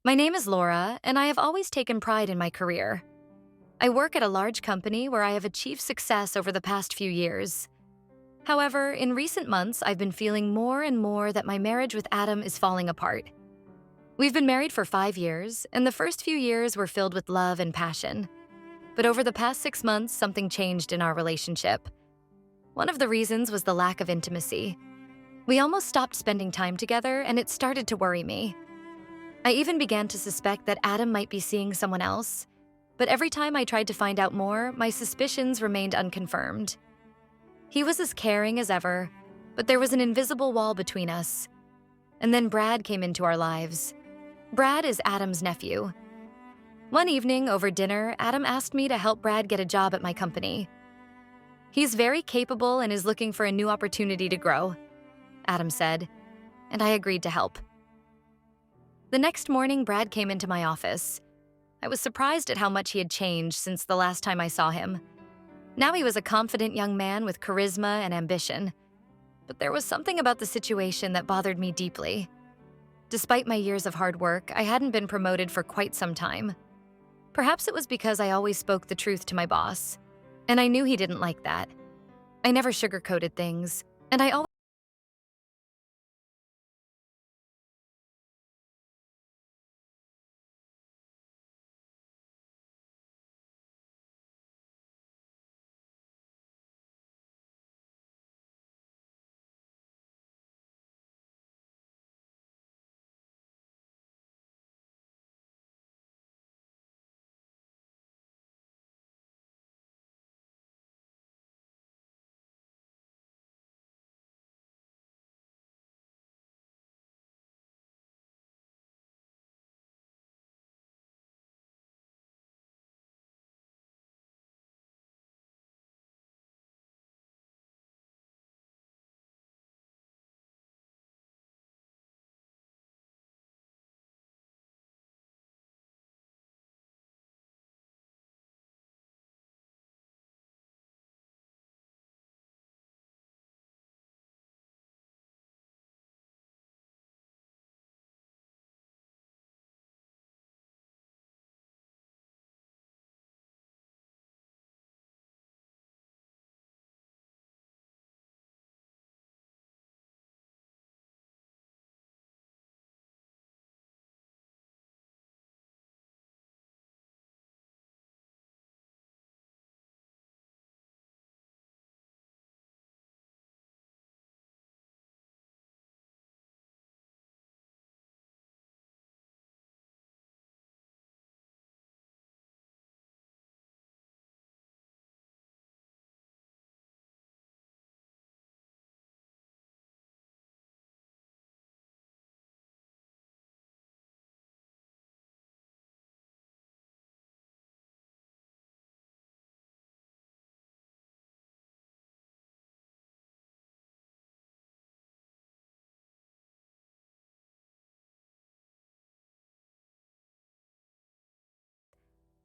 My name is Laura, and I have always taken pride in my career. I work at a large company where I have achieved success over the past few years. However, in recent months, I've been feeling more and more that my marriage with Adam is falling apart. We've been married for 5 years, and the first few years were filled with love and passion. But over the past 6 months, something changed in our relationship. One of the reasons was the lack of intimacy. We almost stopped spending time together, and it started to worry me. I even began to suspect that Adam might be seeing someone else, but every time I tried to find out more, my suspicions remained unconfirmed. He was as caring as ever, but there was an invisible wall between us. And then Brad came into our lives. Brad is Adam's nephew. One evening over dinner, Adam asked me to help Brad get a job at my company. He's very capable and is looking for a new opportunity to grow, Adam said, and I agreed to help. The next morning, Brad came into my office. I was surprised at how much he had changed since the last time I saw him. Now he was a confident young man with charisma and ambition. But there was something about the situation that bothered me deeply. Despite my years of hard work, I hadn't been promoted for quite some time. Perhaps it was because I always spoke the truth to my boss, and I knew he didn't like that. I never sugarcoated things, and I always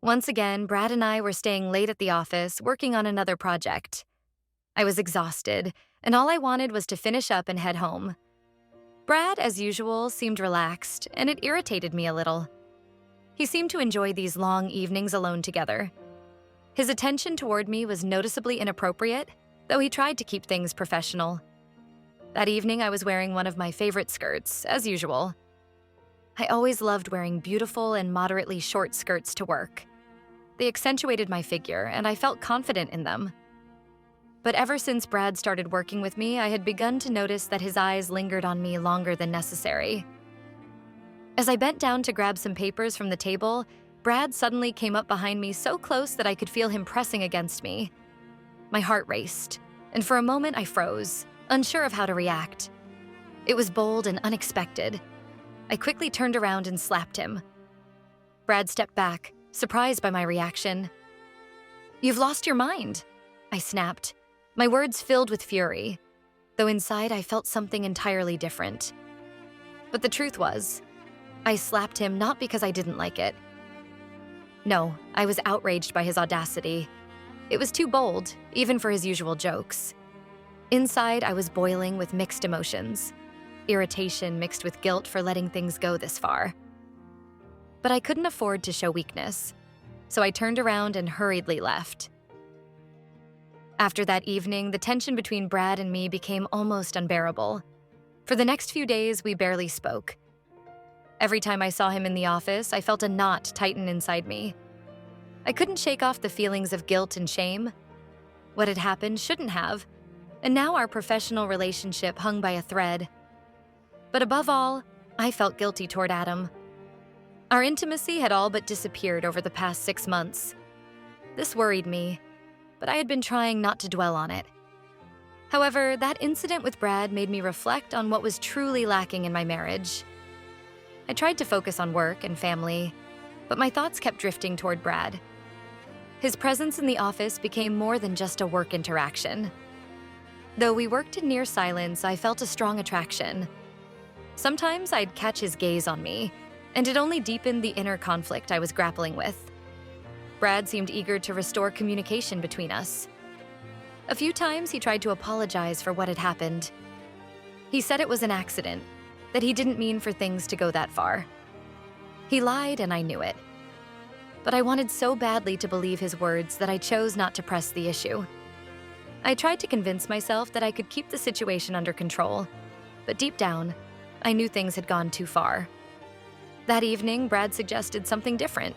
Once again, Brad and I were staying late at the office, working on another project. I was exhausted, and all I wanted was to finish up and head home. Brad, as usual, seemed relaxed, and it irritated me a little. He seemed to enjoy these long evenings alone together. His attention toward me was noticeably inappropriate, though he tried to keep things professional. That evening, I was wearing one of my favorite skirts, as usual. I always loved wearing beautiful and moderately short skirts to work. They accentuated my figure, and I felt confident in them. But ever since Brad started working with me, I had begun to notice that his eyes lingered on me longer than necessary. As I bent down to grab some papers from the table, Brad suddenly came up behind me so close that I could feel him pressing against me. My heart raced, and for a moment I froze, unsure of how to react. It was bold and unexpected. I quickly turned around and slapped him. Brad stepped back, surprised by my reaction. "You've lost your mind," I snapped, my words filled with fury, though inside I felt something entirely different. But the truth was, I slapped him not because I didn't like it. No, I was outraged by his audacity. It was too bold, even for his usual jokes. Inside, I was boiling with mixed emotions. Irritation mixed with guilt for letting things go this far. but I couldn't afford to show weakness, so I turned around and hurriedly left. After that evening, the tension between Brad and me became almost unbearable. For the next few days, we barely spoke. Every time I saw him in the office, I felt a knot tighten inside me. I couldn't shake off the feelings of guilt and shame. What had happened shouldn't have, and now our professional relationship hung by a thread. But above all, I felt guilty toward Adam. Our intimacy had all but disappeared over the past 6 months. This worried me, but I had been trying not to dwell on it. However, that incident with Brad made me reflect on what was truly lacking in my marriage. I tried to focus on work and family, but my thoughts kept drifting toward Brad. His presence in the office became more than just a work interaction. Though we worked in near silence, I felt a strong attraction. Sometimes I'd catch his gaze on me, and it only deepened the inner conflict I was grappling with. Brad seemed eager to restore communication between us. A few times he tried to apologize for what had happened. He said it was an accident, that he didn't mean for things to go that far. He lied and I knew it. But I wanted so badly to believe his words that I chose not to press the issue. I tried to convince myself that I could keep the situation under control, but deep down, I knew things had gone too far. That evening, Brad suggested something different.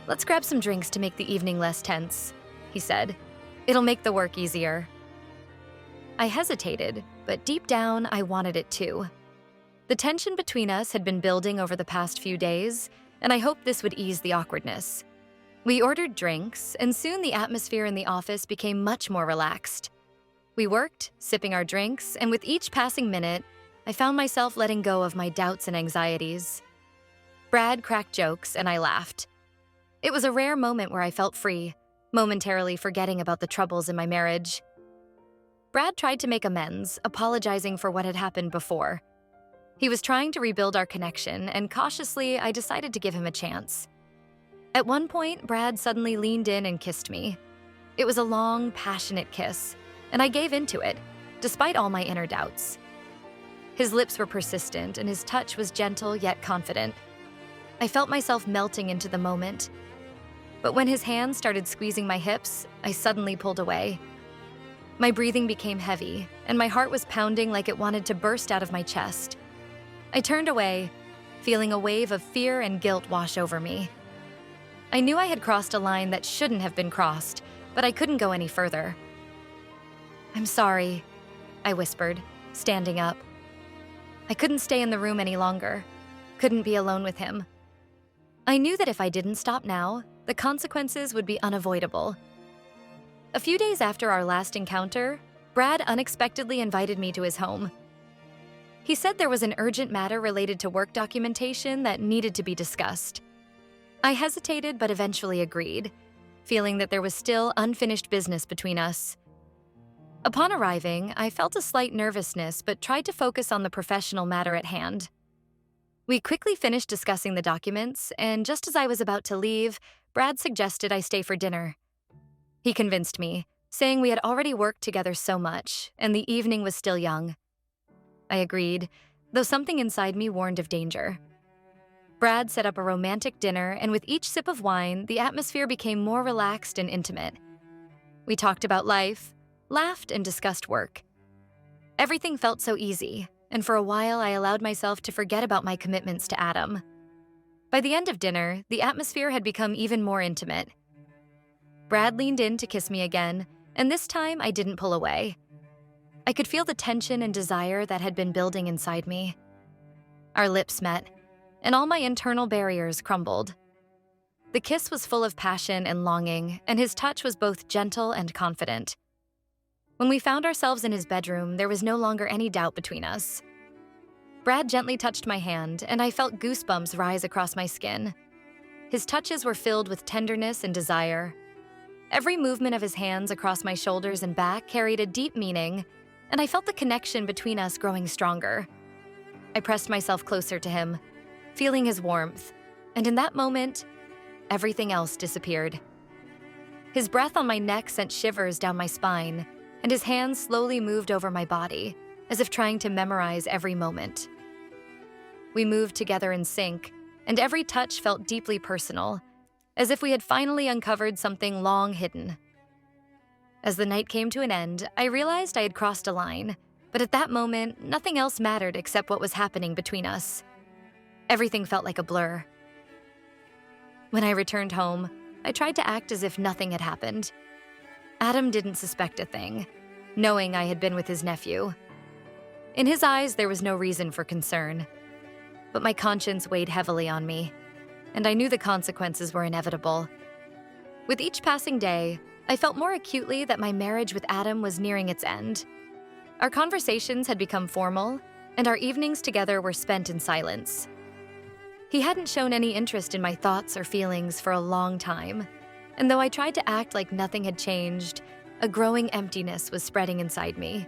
"Let's grab some drinks to make the evening less tense," he said. "It'll make the work easier." I hesitated, but deep down, I wanted it too. The tension between us had been building over the past few days, and I hoped this would ease the awkwardness. We ordered drinks, and soon the atmosphere in the office became much more relaxed. We worked, sipping our drinks, and with each passing minute, I found myself letting go of my doubts and anxieties. Brad cracked jokes, and I laughed. It was a rare moment where I felt free, momentarily forgetting about the troubles in my marriage. Brad tried to make amends, apologizing for what had happened before. He was trying to rebuild our connection, and cautiously, I decided to give him a chance. At one point, Brad suddenly leaned in and kissed me. It was a long, passionate kiss, and I gave into it, despite all my inner doubts. His lips were persistent, and his touch was gentle yet confident. I felt myself melting into the moment. But when his hands started squeezing my hips, I suddenly pulled away. My breathing became heavy, and my heart was pounding like it wanted to burst out of my chest. I turned away, feeling a wave of fear and guilt wash over me. I knew I had crossed a line that shouldn't have been crossed, but I couldn't go any further. "I'm sorry," I whispered, standing up. I couldn't stay in the room any longer, couldn't be alone with him. I knew that if I didn't stop now, the consequences would be unavoidable. A few days after our last encounter, Brad unexpectedly invited me to his home. He said there was an urgent matter related to work documentation that needed to be discussed. I hesitated but eventually agreed, feeling that there was still unfinished business between us. Upon arriving, I felt a slight nervousness but tried to focus on the professional matter at hand. We quickly finished discussing the documents, and just as I was about to leave, Brad suggested I stay for dinner. He convinced me, saying we had already worked together so much, and the evening was still young. I agreed, though something inside me warned of danger. Brad set up a romantic dinner, and with each sip of wine, the atmosphere became more relaxed and intimate. We talked about life, laughed, and discussed work. Everything felt so easy, and for a while I allowed myself to forget about my commitments to Adam. By the end of dinner, the atmosphere had become even more intimate. Brad leaned in to kiss me again, and this time I didn't pull away. I could feel the tension and desire that had been building inside me. Our lips met, and all my internal barriers crumbled. The kiss was full of passion and longing, and his touch was both gentle and confident. When we found ourselves in his bedroom, there was no longer any doubt between us. Brad gently touched my hand, and I felt goosebumps rise across my skin. His touches were filled with tenderness and desire. Every movement of his hands across my shoulders and back carried a deep meaning, and I felt the connection between us growing stronger. I pressed myself closer to him, feeling his warmth, and in that moment, everything else disappeared. His breath on my neck sent shivers down my spine, and his hands slowly moved over my body, as if trying to memorize every moment. We moved together in sync, and every touch felt deeply personal, as if we had finally uncovered something long hidden. As the night came to an end, I realized I had crossed a line, but at that moment, nothing else mattered except what was happening between us. Everything felt like a blur. When I returned home, I tried to act as if nothing had happened. Adam didn't suspect a thing, knowing I had been with his nephew. In his eyes, there was no reason for concern. But my conscience weighed heavily on me, and I knew the consequences were inevitable. With each passing day, I felt more acutely that my marriage with Adam was nearing its end. Our conversations had become formal, and our evenings together were spent in silence. He hadn't shown any interest in my thoughts or feelings for a long time, and though I tried to act like nothing had changed, a growing emptiness was spreading inside me.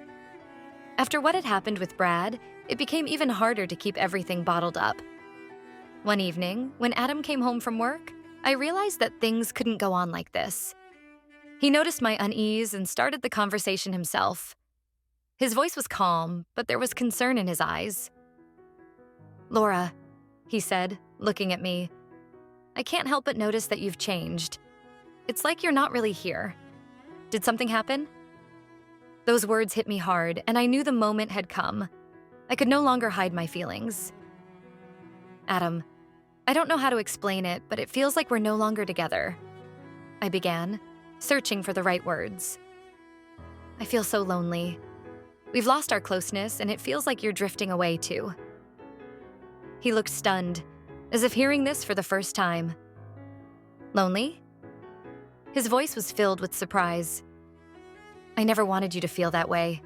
After what had happened with Brad, it became even harder to keep everything bottled up. One evening, when Adam came home from work, I realized that things couldn't go on like this. He noticed my unease and started the conversation himself. His voice was calm, but there was concern in his eyes. "Laura," he said, looking at me, "I can't help but notice that you've changed. It's like you're not really here. Did something happen?" Those words hit me hard, and I knew the moment had come. I could no longer hide my feelings. "Adam, I don't know how to explain it, but it feels like we're no longer together," I began, searching for the right words. "I feel so lonely. We've lost our closeness, and it feels like you're drifting away too." He looked stunned, as if hearing this for the first time. "Lonely?" His voice was filled with surprise. "I never wanted you to feel that way.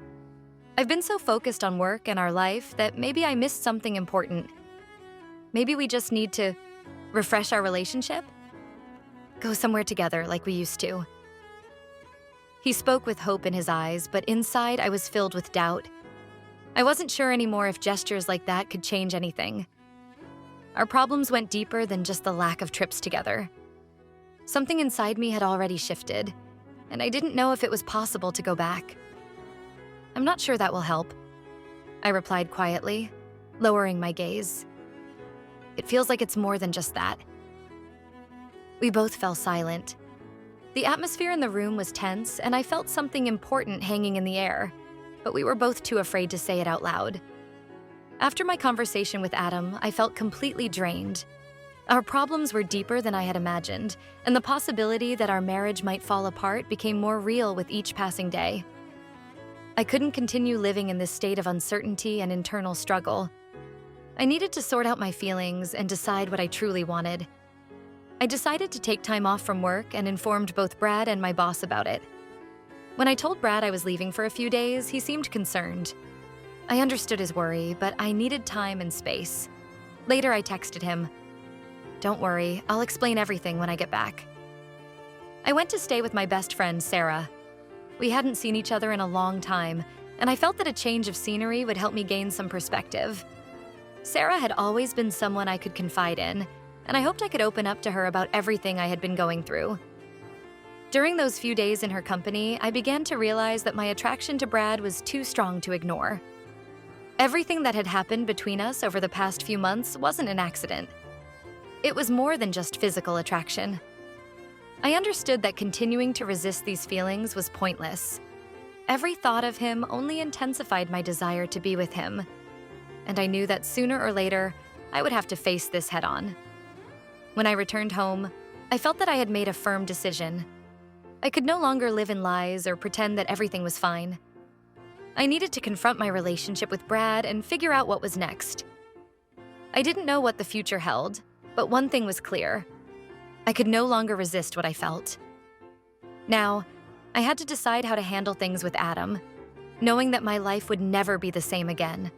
I've been so focused on work and our life that maybe I missed something important. Maybe we just need to refresh our relationship? Go somewhere together like we used to." He spoke with hope in his eyes, but inside I was filled with doubt. I wasn't sure anymore if gestures like that could change anything. Our problems went deeper than just the lack of trips together. Something inside me had already shifted, and I didn't know if it was possible to go back. "I'm not sure that will help," I replied quietly, lowering my gaze. "It feels like it's more than just that." We both fell silent. The atmosphere in the room was tense, and I felt something important hanging in the air, but we were both too afraid to say it out loud. After my conversation with Adam, I felt completely drained. Our problems were deeper than I had imagined, and the possibility that our marriage might fall apart became more real with each passing day. I couldn't continue living in this state of uncertainty and internal struggle. I needed to sort out my feelings and decide what I truly wanted. I decided to take time off from work and informed both Brad and my boss about it. When I told Brad I was leaving for a few days, he seemed concerned. I understood his worry, but I needed time and space. Later, I texted him, "Don't worry, I'll explain everything when I get back." I went to stay with my best friend, Sarah. We hadn't seen each other in a long time, and I felt that a change of scenery would help me gain some perspective. Sarah had always been someone I could confide in, and I hoped I could open up to her about everything I had been going through. During those few days in her company, I began to realize that my attraction to Brad was too strong to ignore. Everything that had happened between us over the past few months wasn't an accident. It was more than just physical attraction. I understood that continuing to resist these feelings was pointless. Every thought of him only intensified my desire to be with him, and I knew that sooner or later, I would have to face this head-on. When I returned home, I felt that I had made a firm decision. I could no longer live in lies or pretend that everything was fine. I needed to confront my relationship with Brad and figure out what was next. I didn't know what the future held, but one thing was clear. I could no longer resist what I felt. Now, I had to decide how to handle things with Adam, knowing that my life would never be the same again.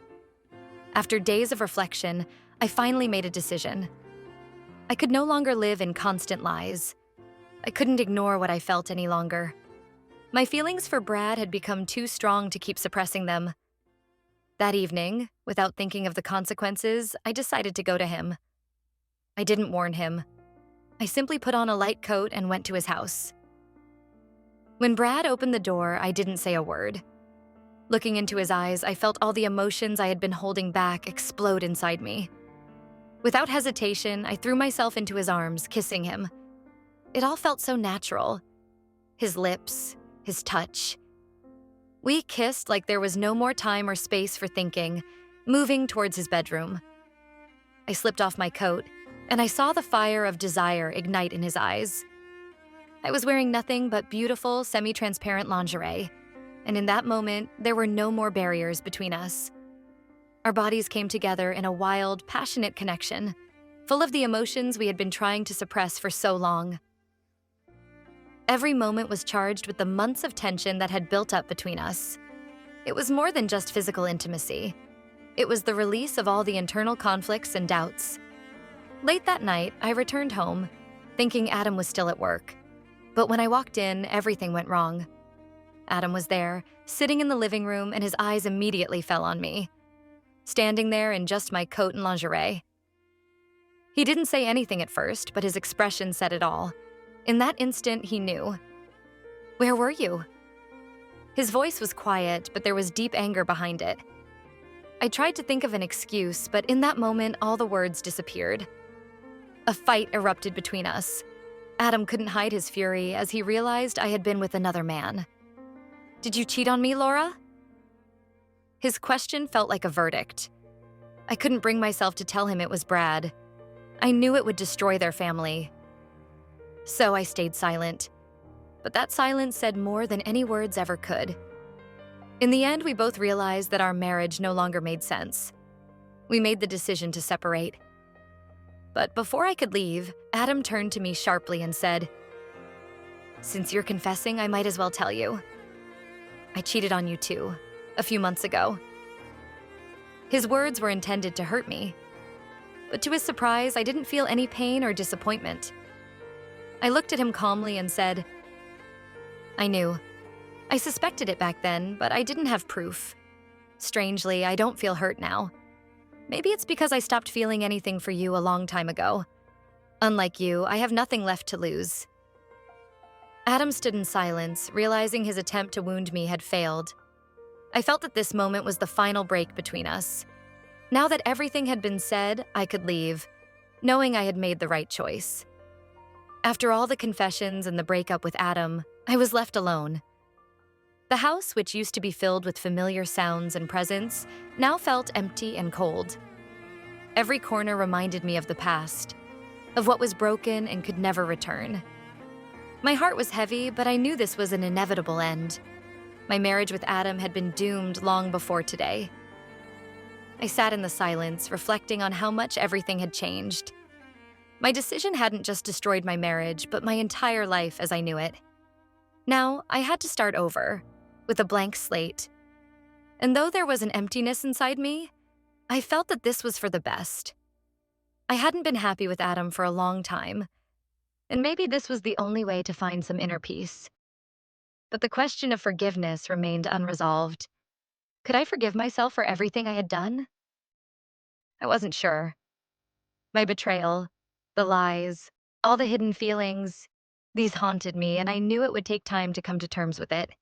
After days of reflection, I finally made a decision. I could no longer live in constant lies. I couldn't ignore what I felt any longer. My feelings for Brad had become too strong to keep suppressing them. That evening, without thinking of the consequences, I decided to go to him. I didn't warn him. I simply put on a light coat and went to his house. When Brad opened the door, I didn't say a word. Looking into his eyes, I felt all the emotions I had been holding back explode inside me. Without hesitation, I threw myself into his arms, kissing him. It all felt so natural. His lips, his touch. We kissed like there was no more time or space for thinking, moving towards his bedroom. I slipped off my coat, and I saw the fire of desire ignite in his eyes. I was wearing nothing but beautiful, semi-transparent lingerie, and in that moment, there were no more barriers between us. Our bodies came together in a wild, passionate connection, full of the emotions we had been trying to suppress for so long. Every moment was charged with the months of tension that had built up between us. It was more than just physical intimacy. It was the release of all the internal conflicts and doubts. Late that night, I returned home, thinking Adam was still at work. But when I walked in, everything went wrong. Adam was there, sitting in the living room, and his eyes immediately fell on me, standing there in just my coat and lingerie. He didn't say anything at first, but his expression said it all. In that instant, he knew. "Where were you?" His voice was quiet, but there was deep anger behind it. I tried to think of an excuse, but in that moment, all the words disappeared. A fight erupted between us. Adam couldn't hide his fury as he realized I had been with another man. "Did you cheat on me, Laura?" His question felt like a verdict. I couldn't bring myself to tell him it was Brad. I knew it would destroy their family. So I stayed silent. But that silence said more than any words ever could. In the end, we both realized that our marriage no longer made sense. We made the decision to separate. But before I could leave, Adam turned to me sharply and said, "Since you're confessing, I might as well tell you. I cheated on you too, a few months ago." His words were intended to hurt me. But to his surprise, I didn't feel any pain or disappointment. I looked at him calmly and said, "I knew. I suspected it back then, but I didn't have proof. Strangely, I don't feel hurt now. Maybe it's because I stopped feeling anything for you a long time ago. Unlike you, I have nothing left to lose." Adam stood in silence, realizing his attempt to wound me had failed. I felt that this moment was the final break between us. Now that everything had been said, I could leave, knowing I had made the right choice. After all the confessions and the breakup with Adam, I was left alone. The house, which used to be filled with familiar sounds and presence, now felt empty and cold. Every corner reminded me of the past, of what was broken and could never return. My heart was heavy, but I knew this was an inevitable end. My marriage with Adam had been doomed long before today. I sat in the silence, reflecting on how much everything had changed. My decision hadn't just destroyed my marriage, but my entire life as I knew it. Now, I had to start over, with a blank slate. And though there was an emptiness inside me, I felt that this was for the best. I hadn't been happy with Adam for a long time, and maybe this was the only way to find some inner peace. But the question of forgiveness remained unresolved. Could I forgive myself for everything I had done? I wasn't sure. My betrayal, the lies, all the hidden feelings, these haunted me, and I knew it would take time to come to terms with it.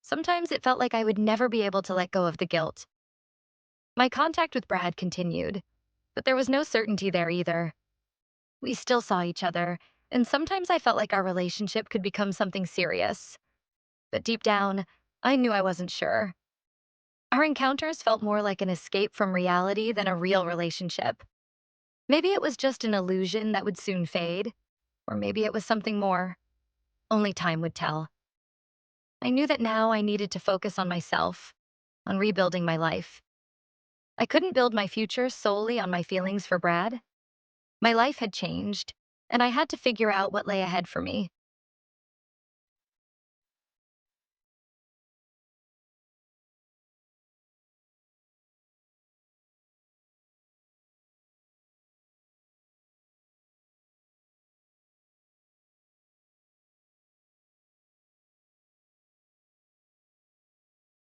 Sometimes it felt like I would never be able to let go of the guilt. My contact with Brad continued, but there was no certainty there either. We still saw each other, and sometimes I felt like our relationship could become something serious. But deep down, I knew I wasn't sure. Our encounters felt more like an escape from reality than a real relationship. Maybe it was just an illusion that would soon fade, or maybe it was something more. Only time would tell. I knew that now I needed to focus on myself, on rebuilding my life. I couldn't build my future solely on my feelings for Brad. My life had changed, and I had to figure out what lay ahead for me.